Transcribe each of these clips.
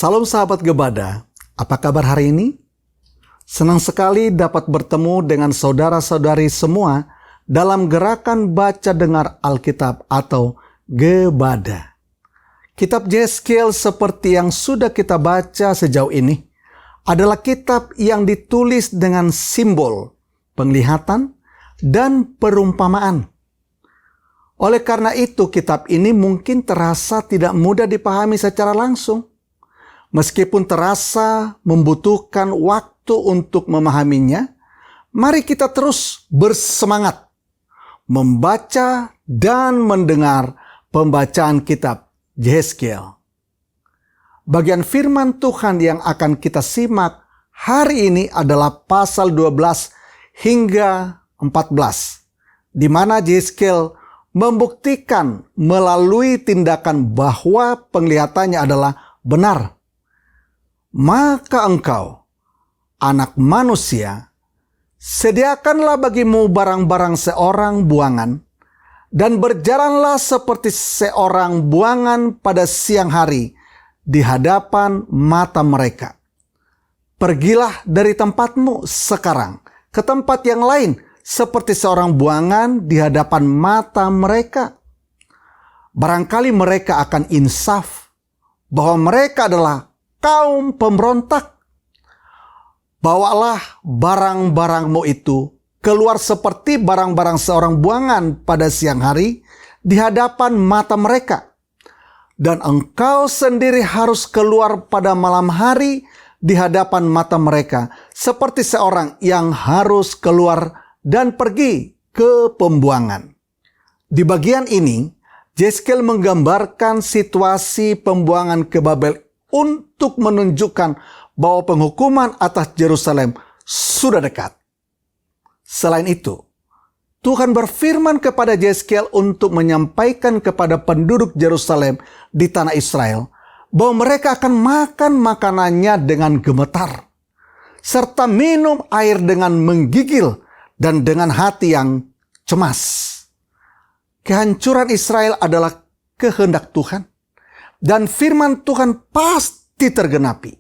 Salam sahabat Gebada, apa kabar hari ini? Senang sekali dapat bertemu dengan saudara-saudari semua dalam gerakan baca dengar Alkitab atau Gebada. Kitab Yeskil seperti yang sudah kita baca sejauh ini adalah kitab yang ditulis dengan simbol, penglihatan, dan perumpamaan. Oleh karena itu kitab ini mungkin terasa tidak mudah dipahami secara langsung. Meskipun terasa membutuhkan waktu untuk memahaminya, mari kita terus bersemangat membaca dan mendengar pembacaan kitab Yeskil. Bagian firman Tuhan yang akan kita simak hari ini adalah pasal 12 hingga 14, di mana Yeskil membuktikan melalui tindakan bahwa penglihatannya adalah benar. Maka engkau, anak manusia, sediakanlah bagimu barang-barang seorang buangan, dan berjalanlah seperti seorang buangan pada siang hari di hadapan mata mereka. Pergilah dari tempatmu sekarang ke tempat yang lain seperti seorang buangan di hadapan mata mereka. Barangkali mereka akan insaf bahwa mereka adalah kaum pemberontak. Bawalah barang-barangmu itu keluar seperti barang-barang seorang buangan pada siang hari di hadapan mata mereka. Dan engkau sendiri harus keluar pada malam hari di hadapan mata mereka seperti seorang yang harus keluar dan pergi ke pembuangan. Di bagian ini, Yeskil menggambarkan situasi pembuangan ke Babel untuk menunjukkan bahwa penghukuman atas Yerusalem sudah dekat. Selain itu, Tuhan berfirman kepada Yeskil untuk menyampaikan kepada penduduk Yerusalem di tanah Israel bahwa mereka akan makan makanannya dengan gemetar, serta minum air dengan menggigil dan dengan hati yang cemas. Kehancuran Israel adalah kehendak Tuhan, dan firman Tuhan pasti tergenapi.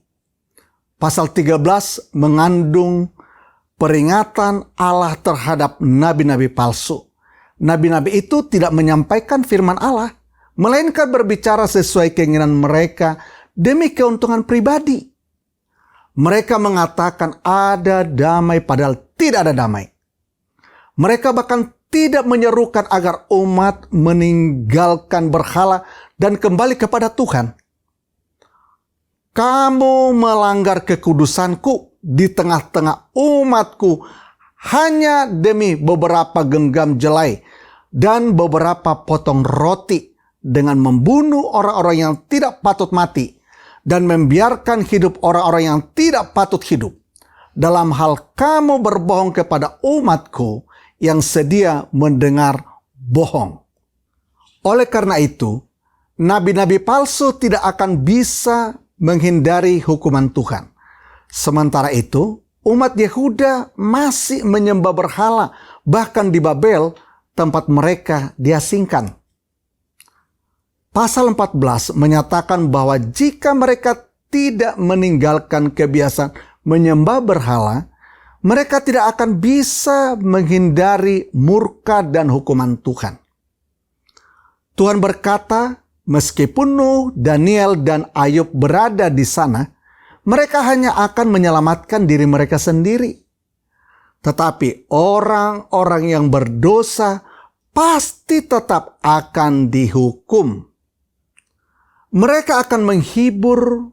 Pasal 13 mengandung peringatan Allah terhadap nabi-nabi palsu. Nabi-nabi itu tidak menyampaikan firman Allah, melainkan berbicara sesuai keinginan mereka demi keuntungan pribadi. Mereka mengatakan ada damai padahal tidak ada damai. Mereka bahkan tidak menyerukan agar umat meninggalkan berhala dan kembali kepada Tuhan. Kamu melanggar kekudusanku di tengah-tengah umatku hanya demi beberapa genggam jelai dan beberapa potong roti, dengan membunuh orang-orang yang tidak patut mati dan membiarkan hidup orang-orang yang tidak patut hidup. Dalam hal kamu berbohong kepada umatku yang sedia mendengar bohong. Oleh karena itu, nabi-nabi palsu tidak akan bisa menghindari hukuman Tuhan. Sementara itu, umat Yehuda masih menyembah berhala, bahkan di Babel, tempat mereka diasingkan. Pasal 14 menyatakan bahwa jika mereka tidak meninggalkan kebiasaan menyembah berhala, mereka tidak akan bisa menghindari murka dan hukuman Tuhan. Tuhan berkata, meskipun Nuh, Daniel, dan Ayub berada di sana, mereka hanya akan menyelamatkan diri mereka sendiri. Tetapi orang-orang yang berdosa pasti tetap akan dihukum. Mereka akan menghibur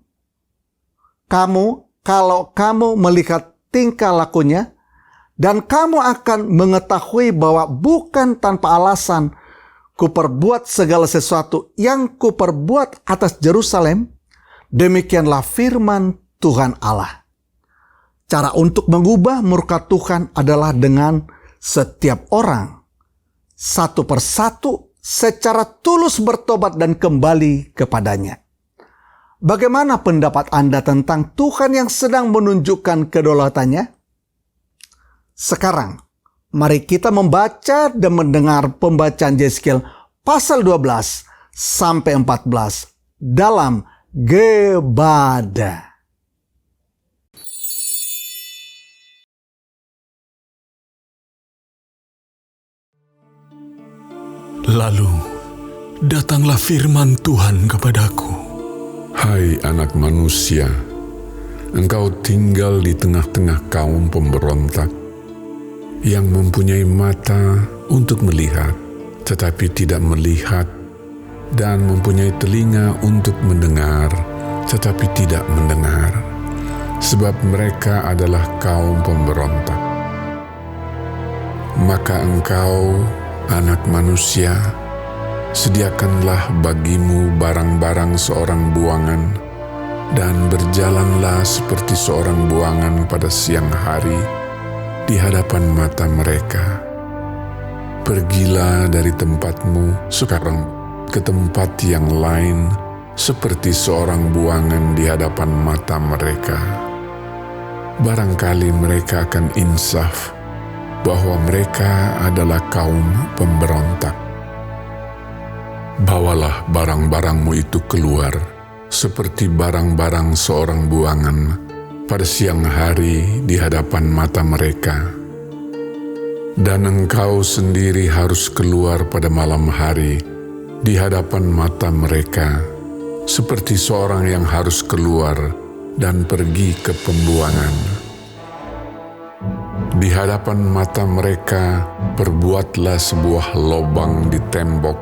kamu kalau kamu melihat tingkah lakunya, dan kamu akan mengetahui bahwa bukan tanpa alasan kuperbuat segala sesuatu yang kuperbuat atas Yerusalem. Demikianlah firman Tuhan Allah. Cara untuk mengubah murka Tuhan adalah dengan setiap orang satu persatu secara tulus bertobat dan kembali kepadanya. Bagaimana pendapat Anda tentang Tuhan yang sedang menunjukkan kedaulatannya? Sekarang, mari kita membaca dan mendengar pembacaan Yeskil pasal 12 sampai 14 dalam Gebada. Lalu datanglah firman Tuhan kepadaku. Hai anak manusia, engkau tinggal di tengah-tengah kaum pemberontak yang mempunyai mata untuk melihat, tetapi tidak melihat, dan mempunyai telinga untuk mendengar, tetapi tidak mendengar, sebab mereka adalah kaum pemberontak. Maka engkau, anak manusia, sediakanlah bagimu barang-barang seorang buangan, dan berjalanlah seperti seorang buangan pada siang hari di hadapan mata mereka. Pergilah dari tempatmu sekarang ke tempat yang lain seperti seorang buangan di hadapan mata mereka. Barangkali mereka akan insaf bahwa mereka adalah kaum pemberontak. Bawalah barang-barangmu itu keluar seperti barang-barang seorang buangan pada siang hari di hadapan mata mereka. Dan engkau sendiri harus keluar pada malam hari di hadapan mata mereka, seperti seorang yang harus keluar dan pergi ke pembuangan. Di hadapan mata mereka, perbuatlah sebuah lobang di tembok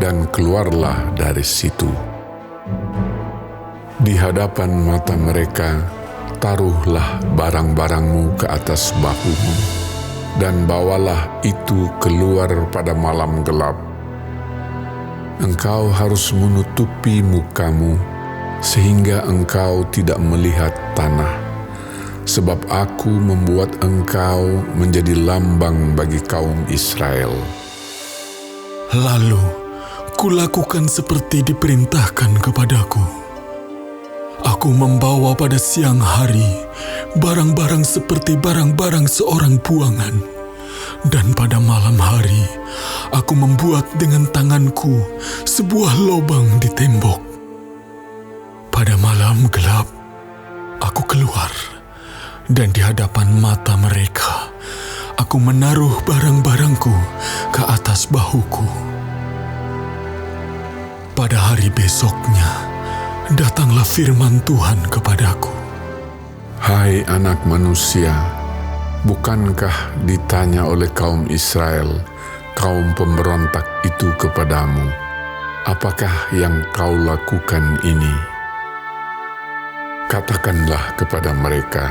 dan keluarlah dari situ. Di hadapan mata mereka, taruhlah barang-barangmu ke atas bahumu, dan bawalah itu keluar pada malam gelap. Engkau harus menutupi mukamu, sehingga engkau tidak melihat tanah, sebab aku membuat engkau menjadi lambang bagi kaum Israel. Lalu kulakukan seperti diperintahkan kepadaku. Aku membawa pada siang hari barang-barang seperti barang-barang seorang buangan, dan pada malam hari aku membuat dengan tanganku sebuah lubang di tembok. Pada malam gelap aku keluar, dan di hadapan mata mereka aku menaruh barang-barangku ke atas bahuku. Pada hari besoknya datanglah firman Tuhan kepadaku. Hai anak manusia, bukankah ditanya oleh kaum Israel, kaum pemberontak itu kepadamu, apakah yang kau lakukan ini? Katakanlah kepada mereka,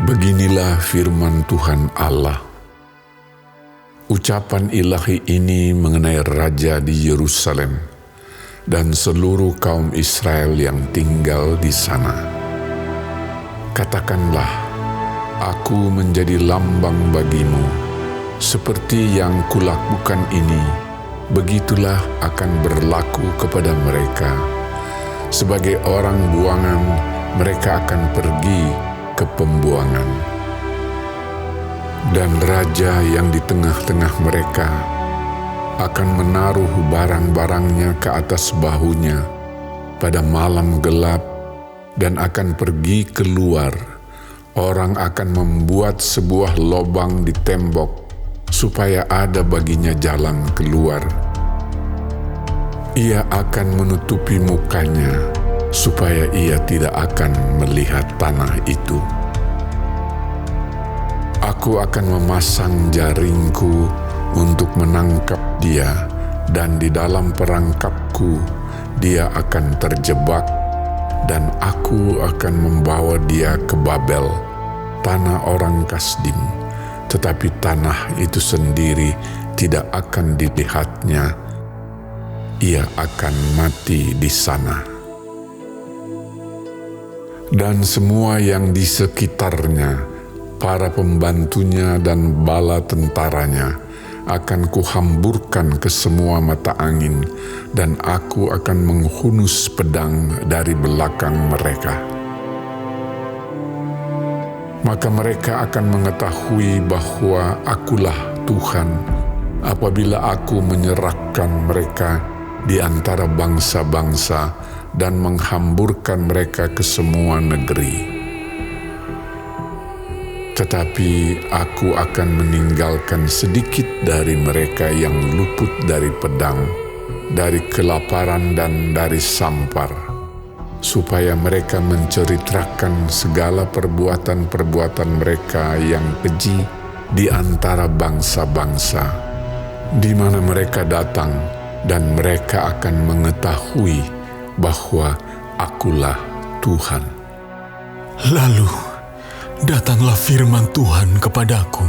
beginilah firman Tuhan Allah. Ucapan ilahi ini mengenai Raja di Yerusalem dan seluruh kaum Israel yang tinggal di sana. Katakanlah, aku menjadi lambang bagimu, seperti yang kulakukan ini, begitulah akan berlaku kepada mereka. Sebagai orang buangan, mereka akan pergi ke pembuangan. Dan raja yang di tengah-tengah mereka akan menaruh barang-barangnya ke atas bahunya pada malam gelap dan akan pergi keluar. Orang akan membuat sebuah lubang di tembok supaya ada baginya jalan keluar. Ia akan menutupi mukanya supaya ia tidak akan melihat tanah itu. Aku akan memasang jaringku untuk menangkap dia, dan di dalam perangkapku dia akan terjebak, dan aku akan membawa dia ke Babel, tanah orang Kasdim, tetapi tanah itu sendiri tidak akan dilihatnya. Ia akan mati di sana. Dan semua yang di sekitarnya, para pembantunya dan bala tentaranya, akan kuhamburkan ke semua mata angin, dan aku akan menghunus pedang dari belakang mereka. Maka mereka akan mengetahui bahwa akulah Tuhan, apabila aku menyerahkan mereka di antara bangsa-bangsa dan menghamburkan mereka ke semua negeri. Tetapi aku akan meninggalkan sedikit dari mereka yang luput dari pedang, dari kelaparan dan dari sampar, supaya mereka menceritakan segala perbuatan-perbuatan mereka yang keji di antara bangsa-bangsa, di mana mereka datang, dan mereka akan mengetahui bahwa Akulah Tuhan. Lalu datanglah firman Tuhan kepadaku.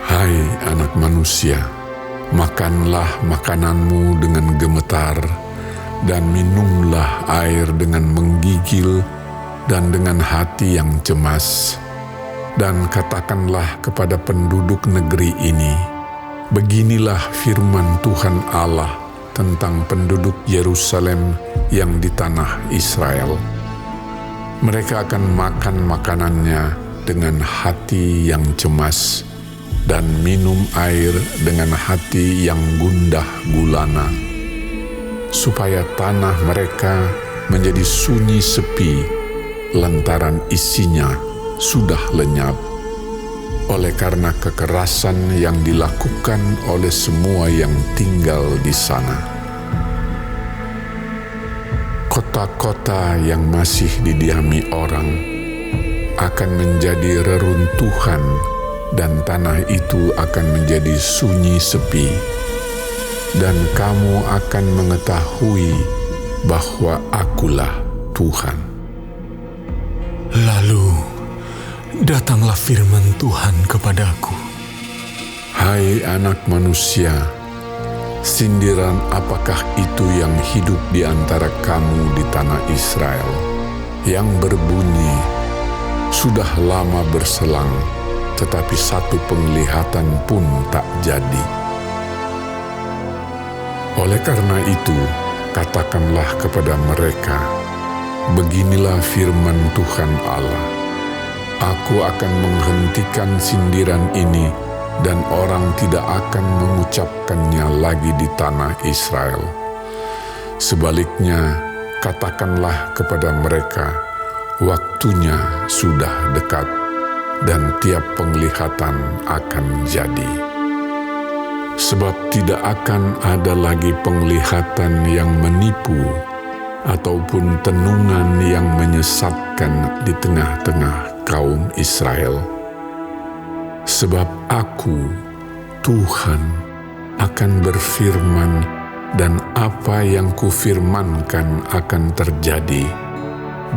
Hai anak manusia, makanlah makananmu dengan gemetar, dan minumlah air dengan menggigil dan dengan hati yang cemas. Dan katakanlah kepada penduduk negeri ini, beginilah firman Tuhan Allah tentang penduduk Yerusalem yang di tanah Israel. Mereka akan makan makanannya dengan hati yang cemas dan minum air dengan hati yang gundah gulana, supaya tanah mereka menjadi sunyi sepi lantaran isinya sudah lenyap, oleh karena kekerasan yang dilakukan oleh semua yang tinggal di sana. Kota-kota yang masih didiami orang akan menjadi reruntuhan, dan tanah itu akan menjadi sunyi sepi, dan kamu akan mengetahui bahwa Akulah Tuhan. Lalu datanglah firman Tuhan kepadaku. Hai anak manusia, sindiran apakah itu yang hidup di antara kamu di tanah Israel, yang berbunyi, sudah lama berselang, tetapi satu penglihatan pun tak jadi. Oleh karena itu, katakanlah kepada mereka, beginilah firman Tuhan Allah, Aku akan menghentikan sindiran ini, dan orang tidak akan mengucapkannya lagi di tanah Israel. Sebaliknya, katakanlah kepada mereka, waktunya sudah dekat, dan tiap penglihatan akan jadi. Sebab tidak akan ada lagi penglihatan yang menipu, ataupun tenungan yang menyesatkan di tengah-tengah kaum Israel. Sebab Aku, Tuhan, akan berfirman, dan apa yang kufirmankan akan terjadi,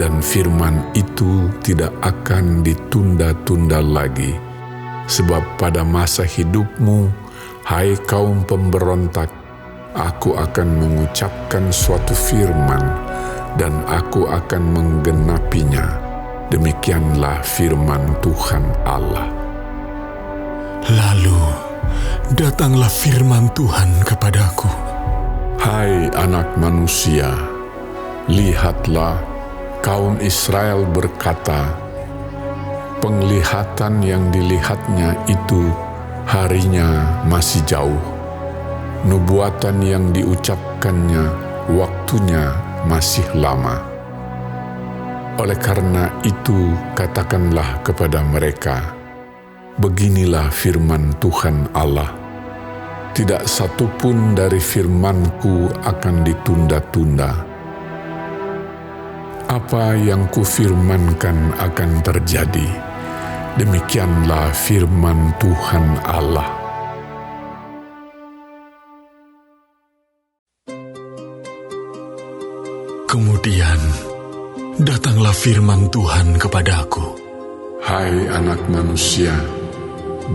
dan firman itu tidak akan ditunda-tunda lagi. Sebab pada masa hidupmu, hai kaum pemberontak, Aku akan mengucapkan suatu firman, dan Aku akan menggenapinya. Demikianlah firman Tuhan Allah. Lalu datanglah firman Tuhan kepadaku. Hai anak manusia, lihatlah, kaum Israel berkata, penglihatan yang dilihatnya itu harinya masih jauh. Nubuatan yang diucapkannya waktunya masih lama. Oleh karena itu, katakanlah kepada mereka, beginilah firman Tuhan Allah, tidak satu pun dari firman-Ku akan ditunda-tunda. Apa yang kufirmankan akan terjadi, demikianlah firman Tuhan Allah. Kemudian datanglah firman Tuhan kepadaku. Hai anak manusia,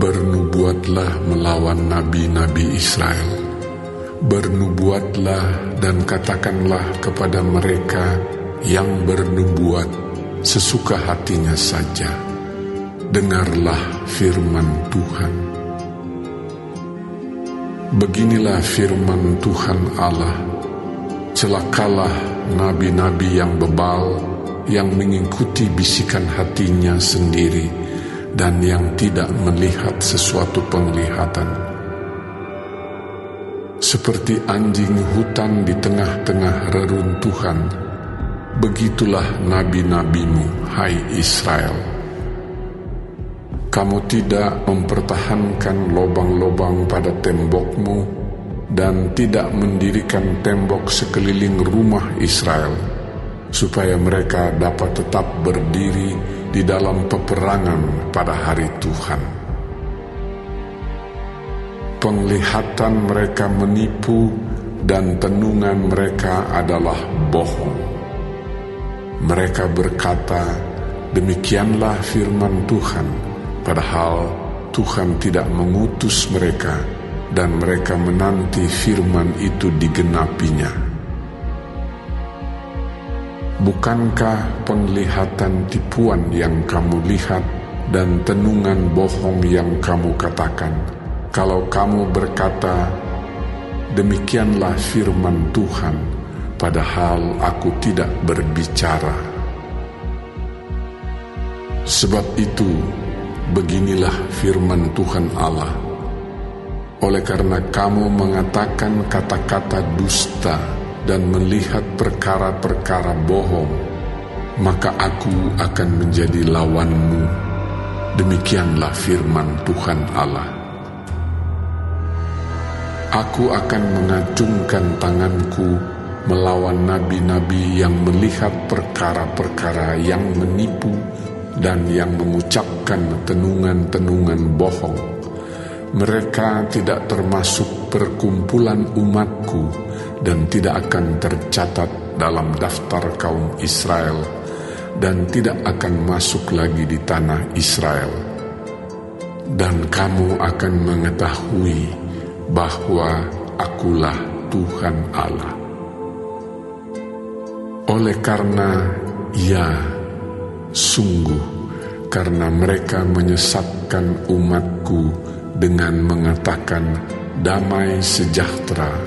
bernubuatlah melawan nabi-nabi Israel. Bernubuatlah dan katakanlah kepada mereka yang bernubuat sesuka hatinya saja, dengarlah firman Tuhan. Beginilah firman Tuhan Allah, celakalah nabi-nabi yang bebal, yang mengikuti bisikan hatinya sendiri, dan yang tidak melihat sesuatu penglihatan. Seperti anjing hutan di tengah-tengah reruntuhan, begitulah nabi-nabimu, hai Israel. Kamu tidak mempertahankan lobang-lobang pada tembokmu dan tidak mendirikan tembok sekeliling rumah Israel, supaya mereka dapat tetap berdiri di dalam peperangan pada hari Tuhan. Penglihatan mereka menipu dan tenungan mereka adalah bohong. Mereka berkata, demikianlah firman Tuhan, padahal Tuhan tidak mengutus mereka dan mereka menanti firman itu digenapinya. Bukankah penglihatan tipuan yang kamu lihat dan tenungan bohong yang kamu katakan, kalau kamu berkata, demikianlah firman Tuhan, padahal aku tidak berbicara? Sebab itu, beginilah firman Tuhan Allah. Oleh karena kamu mengatakan kata-kata dusta dan melihat perkara-perkara bohong, maka aku akan menjadi lawanmu. Demikianlah firman Tuhan Allah. Aku akan mengacungkan tanganku melawan nabi-nabi yang melihat perkara-perkara yang menipu dan yang mengucapkan tenungan-tenungan bohong. Mereka tidak termasuk perkumpulan umatku dan tidak akan tercatat dalam daftar kaum Israel dan tidak akan masuk lagi di tanah Israel. Dan kamu akan mengetahui bahwa akulah Tuhan Allah. Oleh karena sungguh karena mereka menyesatkan umatku dengan mengatakan damai sejahtera,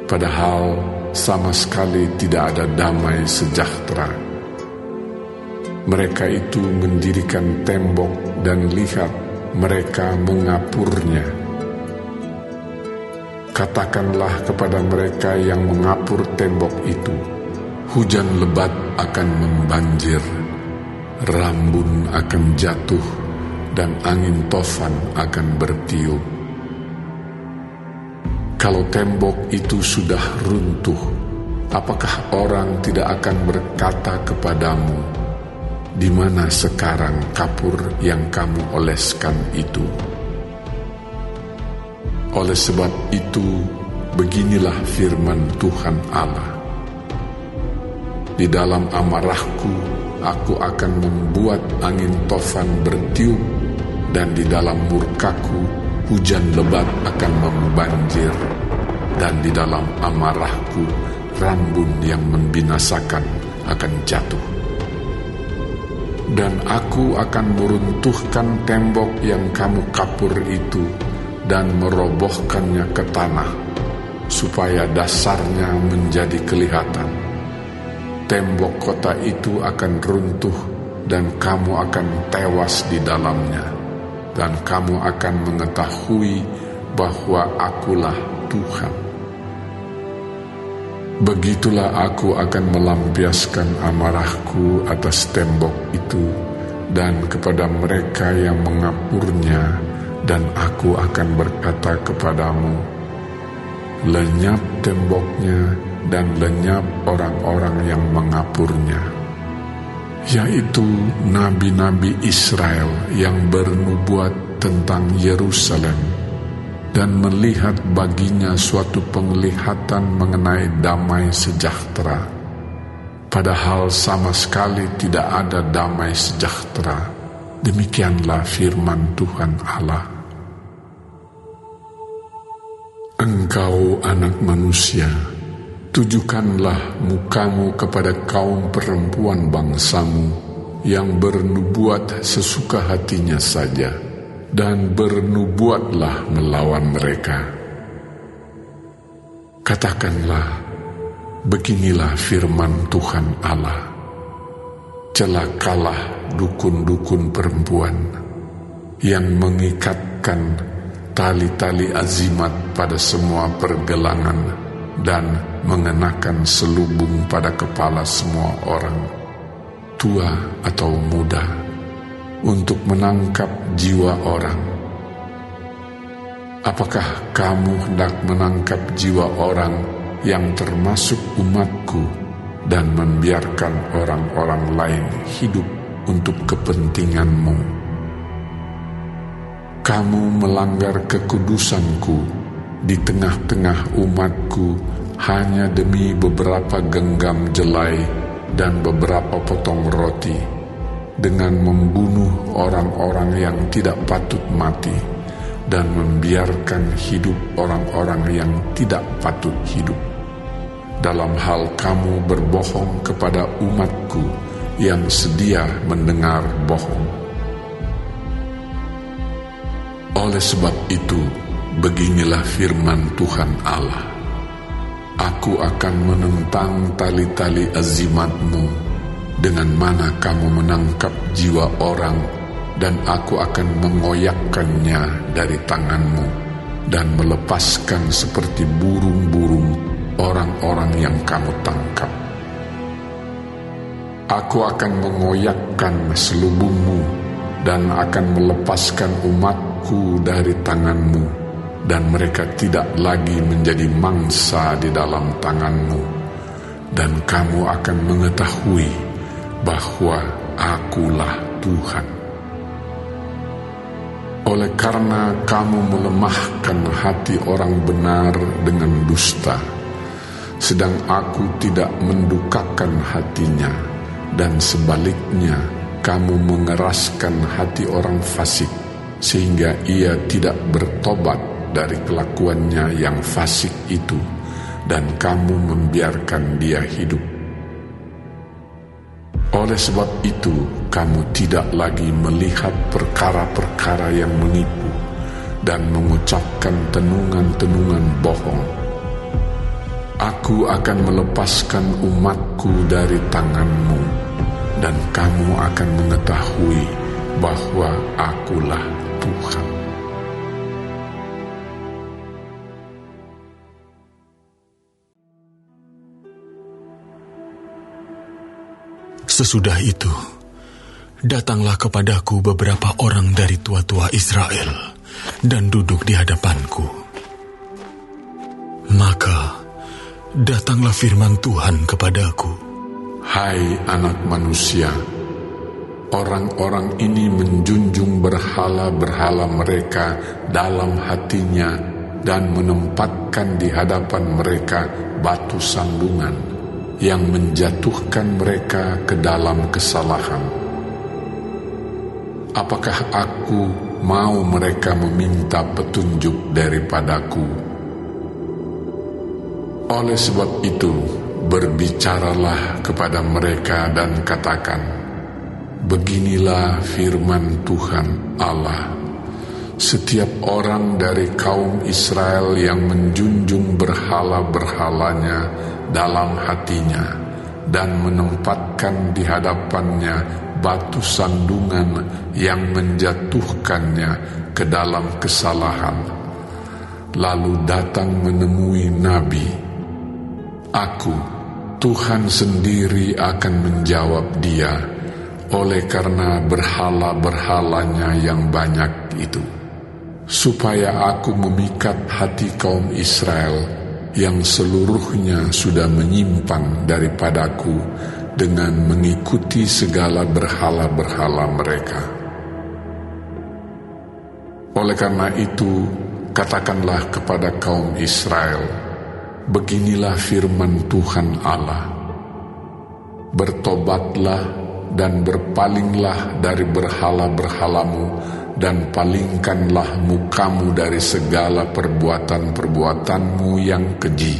padahal sama sekali tidak ada damai sejahtera. Mereka itu mendirikan tembok dan lihat mereka mengapurnya. Katakanlah kepada mereka yang mengapur tembok itu, hujan lebat akan membanjir, rambun akan jatuh, dan angin tofan akan bertiup. Kalau tembok itu sudah runtuh, apakah orang tidak akan berkata kepadamu, di mana sekarang kapur yang kamu oleskan itu? Oleh sebab itu, beginilah firman Tuhan Allah. Di dalam amarahku, aku akan membuat angin tofan bertiup, dan di dalam murkaku, hujan lebat akan membanjir, dan di dalam amarahku, rambun yang membinasakan akan jatuh. Dan aku akan meruntuhkan tembok yang kamu kapur itu, dan merobohkannya ke tanah, supaya dasarnya menjadi kelihatan. Tembok kota itu akan runtuh, dan kamu akan tewas di dalamnya, dan kamu akan mengetahui bahwa akulah Tuhan. Begitulah aku akan melampiaskan amarahku atas tembok itu, dan kepada mereka yang mengapurnya, dan aku akan berkata kepadamu, lenyap temboknya dan lenyap orang-orang yang mengapurnya, yaitu nabi-nabi Israel yang bernubuat tentang Yerusalem dan melihat baginya suatu penglihatan mengenai damai sejahtera, padahal sama sekali tidak ada damai sejahtera. Demikianlah firman Tuhan Allah. Engkau anak manusia, tujukanlah mukamu kepada kaum perempuan bangsamu yang bernubuat sesuka hatinya saja, dan bernubuatlah melawan mereka. Katakanlah, beginilah firman Tuhan Allah. Celakalah dukun-dukun perempuan yang mengikatkan tali-tali azimat pada semua pergelangan dan mengenakan selubung pada kepala semua orang, tua atau muda, untuk menangkap jiwa orang. Apakah kamu hendak menangkap jiwa orang yang termasuk umatku dan membiarkan orang-orang lain hidup untuk kepentinganmu? Kamu melanggar kekudusanku di tengah-tengah umatku hanya demi beberapa genggam jelai dan beberapa potong roti, dengan membunuh orang-orang yang tidak patut mati dan membiarkan hidup orang-orang yang tidak patut hidup. Dalam hal kamu berbohong kepada umatku yang sedia mendengar bohong. Oleh sebab itu, beginilah firman Tuhan Allah: Aku akan menentang tali-tali azimatmu, dengan mana kamu menangkap jiwa orang, dan aku akan mengoyakkannya dari tanganmu, dan melepaskan seperti burung-burung orang-orang yang kamu tangkap. Aku akan mengoyakkan selubungmu, dan akan melepaskan umatku dari tanganmu, dan mereka tidak lagi menjadi mangsa di dalam tanganmu, dan kamu akan mengetahui bahwa Akulah Tuhan. Oleh karena kamu melemahkan hati orang benar dengan dusta, sedang Aku tidak mendukakan hatinya, dan sebaliknya kamu mengeraskan hati orang fasik, sehingga ia tidak bertobat dari kelakuannya yang fasik itu, dan kamu membiarkan dia hidup. Oleh sebab itu, kamu tidak lagi melihat perkara-perkara yang menipu dan mengucapkan tenungan-tenungan bohong. Aku akan melepaskan umatku dari tanganmu, dan kamu akan mengetahui bahwa Akulah Tuhan. Sesudah itu, datanglah kepadaku beberapa orang dari tua-tua Israel dan duduk di hadapanku. Maka datanglah firman Tuhan kepadaku. Hai anak manusia, orang-orang ini menjunjung berhala-berhala mereka dalam hatinya dan menempatkan di hadapan mereka batu sandungan yang menjatuhkan mereka ke dalam kesalahan. Apakah Aku mau mereka meminta petunjuk daripadaku? Oleh sebab itu, berbicaralah kepada mereka dan katakan, beginilah firman Tuhan Allah: setiap orang dari kaum Israel yang menjunjung berhala-berhalanya dalam hatinya dan menempatkan di hadapannya batu sandungan yang menjatuhkannya ke dalam kesalahan, lalu datang menemui nabi, Aku, Tuhan sendiri akan menjawab dia oleh karena berhala-berhalanya yang banyak itu, supaya Aku memikat hati kaum Israel yang seluruhnya sudah menyimpang daripadaku dengan mengikuti segala berhala-berhala mereka. Oleh karena itu, katakanlah kepada kaum Israel, beginilah firman Tuhan Allah: bertobatlah dan berpalinglah dari berhala-berhalamu, dan palingkanlah mukamu dari segala perbuatan-perbuatanmu yang keji.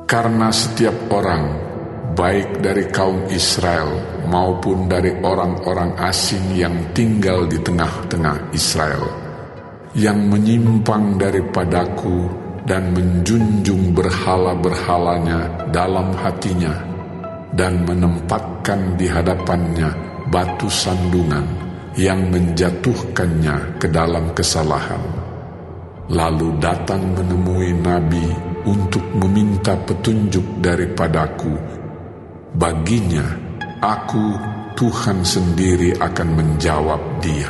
Karena setiap orang, baik dari kaum Israel maupun dari orang-orang asing yang tinggal di tengah-tengah Israel, yang menyimpang daripadaku dan menjunjung berhala-berhalanya dalam hatinya, dan menempatkan di hadapannya batu sandungan yang menjatuhkannya ke dalam kesalahan, lalu datang menemui nabi untuk meminta petunjuk daripadaku, baginya aku, Tuhan sendiri, akan menjawab dia.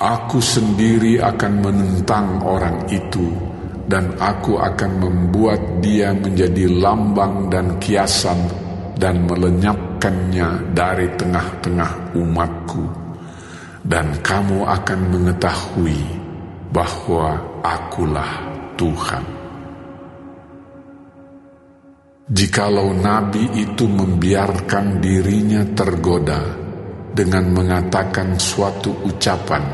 Aku sendiri akan menentang orang itu, dan aku akan membuat dia menjadi lambang dan kiasan, dan melenyapkannya dari tengah-tengah umatku. Dan kamu akan mengetahui bahwa akulah Tuhan. Jikalau nabi itu membiarkan dirinya tergoda dengan mengatakan suatu ucapan,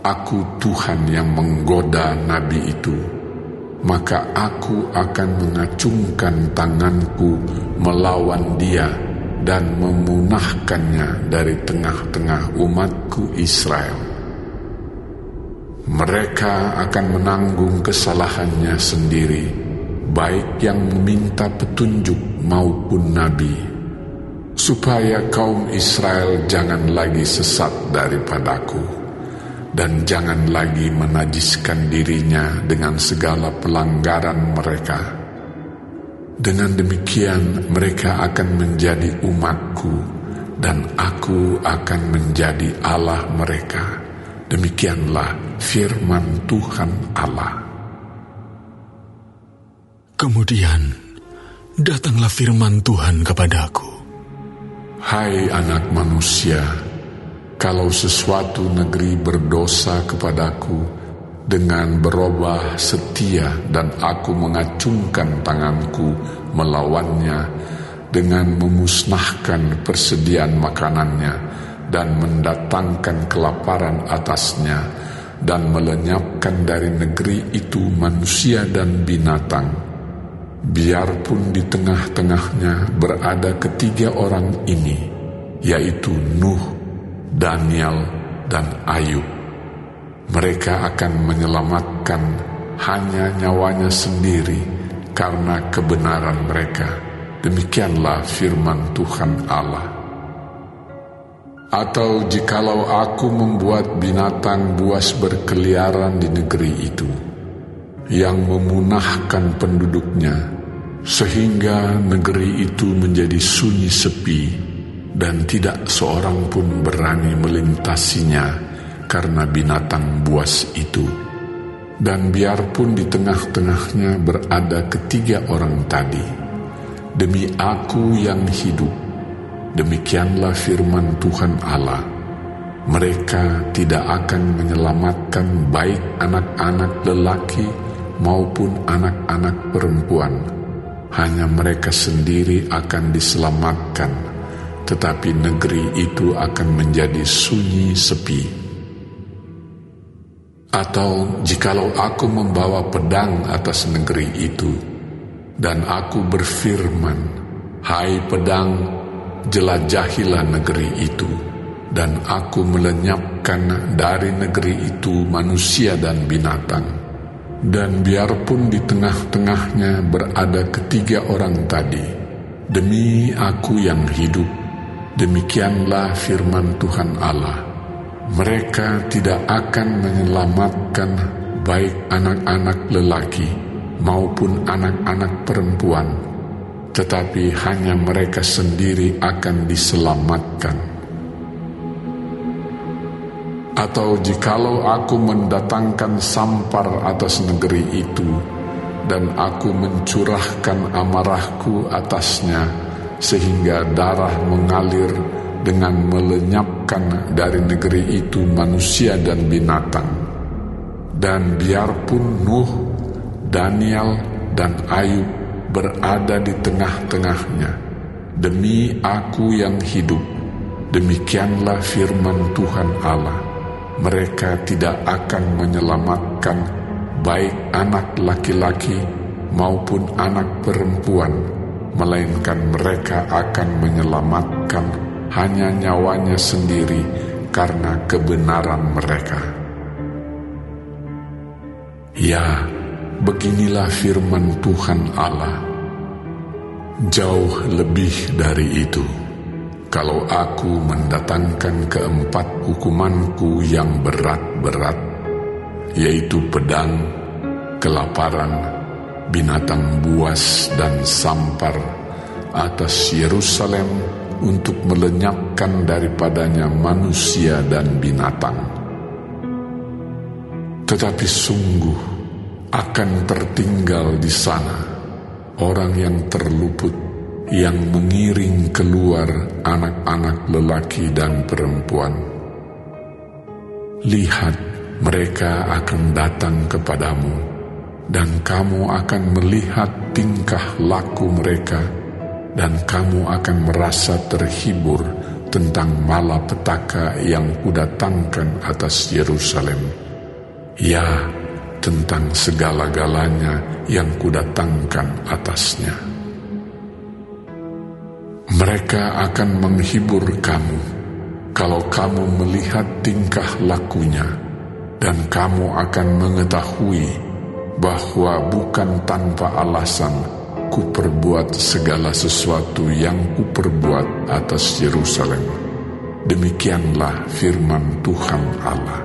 "Aku Tuhan yang menggoda nabi itu," maka aku akan mengacungkan tanganku melawan dia dan memunahkannya dari tengah-tengah umatku Israel. Mereka akan menanggung kesalahannya sendiri, baik yang meminta petunjuk maupun nabi, supaya kaum Israel jangan lagi sesat daripadaku, dan jangan lagi menajiskan dirinya dengan segala pelanggaran mereka. Dengan demikian mereka akan menjadi umatku, dan aku akan menjadi Allah mereka. Demikianlah firman Tuhan Allah. Kemudian datanglah firman Tuhan kepadaku. Hai anak manusia, kalau sesuatu negeri berdosa kepadaku dengan berubah setia, dan aku mengacungkan tanganku melawannya dengan memusnahkan persediaan makanannya dan mendatangkan kelaparan atasnya, dan melenyapkan dari negeri itu manusia dan binatang, biarpun di tengah-tengahnya berada ketiga orang ini, yaitu Nuh, Daniel, dan Ayub. Mereka akan menyelamatkan hanya nyawanya sendiri karena kebenaran mereka. Demikianlah firman Tuhan Allah. Atau jikalau aku membuat binatang buas berkeliaran di negeri itu, yang memunahkan penduduknya, sehingga negeri itu menjadi sunyi sepi, dan tidak seorang pun berani melintasinya karena binatang buas itu. Dan biarpun di tengah-tengahnya berada ketiga orang tadi, demi aku yang hidup, demikianlah firman Tuhan Allah, mereka tidak akan menyelamatkan baik anak-anak lelaki maupun anak-anak perempuan. Hanya mereka sendiri akan diselamatkan, tetapi negeri itu akan menjadi sunyi sepi. Atau jikalau aku membawa pedang atas negeri itu, dan aku berfirman, "Hai pedang, jelajahilah negeri itu," dan aku melenyapkan dari negeri itu manusia dan binatang, dan biarpun di tengah-tengahnya berada ketiga orang tadi, demi aku yang hidup, demikianlah firman Tuhan Allah, mereka tidak akan menyelamatkan baik anak-anak lelaki maupun anak-anak perempuan, tetapi hanya mereka sendiri akan diselamatkan. Atau jikalau aku mendatangkan sampar atas negeri itu, dan aku mencurahkan amarahku atasnya, sehingga darah mengalir dengan melenyapkan dari negeri itu manusia dan binatang, dan biarpun Nuh, Daniel, dan Ayub berada di tengah-tengahnya, demi aku yang hidup, demikianlah firman Tuhan Allah, mereka tidak akan menyelamatkan baik anak laki-laki maupun anak perempuan, melainkan mereka akan menyelamatkan hanya nyawanya sendiri karena kebenaran mereka. Ya, beginilah firman Tuhan Allah. Jauh lebih dari itu, kalau aku mendatangkan keempat hukumanku yang berat-berat, yaitu pedang, kelaparan, binatang buas dan sampar atas Yerusalem untuk melenyapkan daripadanya manusia dan binatang. Tetapi sungguh akan tertinggal di sana orang yang terluput, yang mengiring keluar anak-anak lelaki dan perempuan. Lihat, mereka akan datang kepadamu, dan kamu akan melihat tingkah laku mereka, dan kamu akan merasa terhibur tentang malapetaka yang kudatangkan atas Yerusalem. Ya, tentang segala-galanya yang kudatangkan atasnya. Mereka akan menghibur kamu kalau kamu melihat tingkah lakunya, dan kamu akan mengetahui bahwa bukan tanpa alasan kuperbuat segala sesuatu yang kuperbuat atas Yerusalem. Demikianlah firman Tuhan Allah.